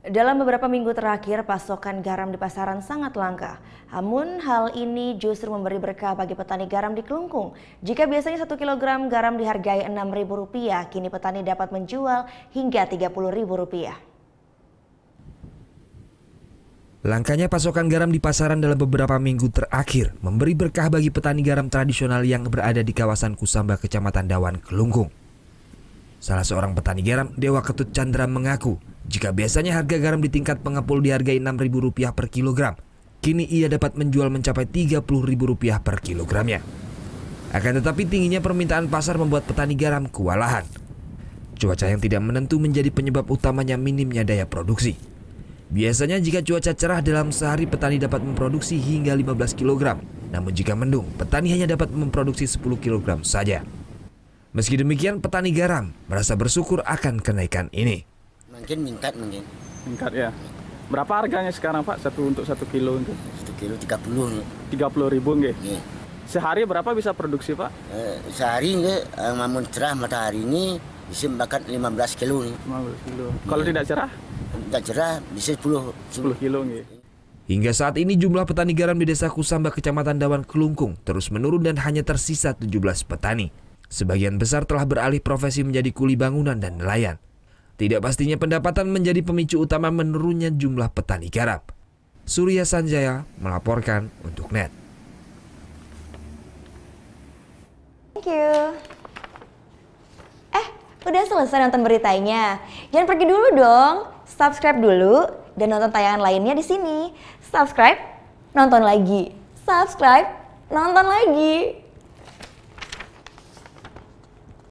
Dalam beberapa minggu terakhir, pasokan garam di pasaran sangat langka. Namun, hal ini justru memberi berkah bagi petani garam di Kelungkung. Jika biasanya 1 kg garam dihargai Rp6.000, kini petani dapat menjual hingga Rp30.000. Langkanya pasokan garam di pasaran dalam beberapa minggu terakhir memberi berkah bagi petani garam tradisional yang berada di kawasan Kusamba, Kecamatan Dawan, Kelungkung. Salah seorang petani garam, Dewa Ketut Chandra, mengaku jika biasanya harga garam di tingkat pengepul dihargai Rp6.000 per kilogram, kini ia dapat menjual mencapai Rp30.000 per kilogramnya. Akan tetapi tingginya permintaan pasar membuat petani garam kewalahan. Cuaca yang tidak menentu menjadi penyebab utamanya minimnya daya produksi. Biasanya jika cuaca cerah dalam sehari petani dapat memproduksi hingga 15 kg. Namun jika mendung, petani hanya dapat memproduksi 10 kg saja. Meski demikian, petani garam merasa bersyukur akan kenaikan ini. Mungkin meningkat. Meningkat ya. Berapa harganya sekarang Pak untuk 1 kilo itu? 1 kilo 30. 30.000 nggih. Ya. Sehari berapa bisa produksi Pak? Sehari nggih, namun cerah matahari ini bisa makan 15 kilo nih. 15 kilo. Kalau tidak cerah? Tidak cerah bisa 10 kilo nggih. Hingga saat ini jumlah petani garam di Desa Kusamba, Kecamatan Dawan, Kelungkung terus menurun dan hanya tersisa 17 petani. Sebagian besar telah beralih profesi menjadi kuli bangunan dan nelayan. Tidak pastinya pendapatan menjadi pemicu utama menurunnya jumlah petani garam. Surya Sanjaya melaporkan untuk NET. Thank you. Udah selesai nonton beritanya? Jangan pergi dulu dong. Subscribe dulu dan nonton tayangan lainnya di sini. Subscribe, nonton lagi. Subscribe, nonton lagi.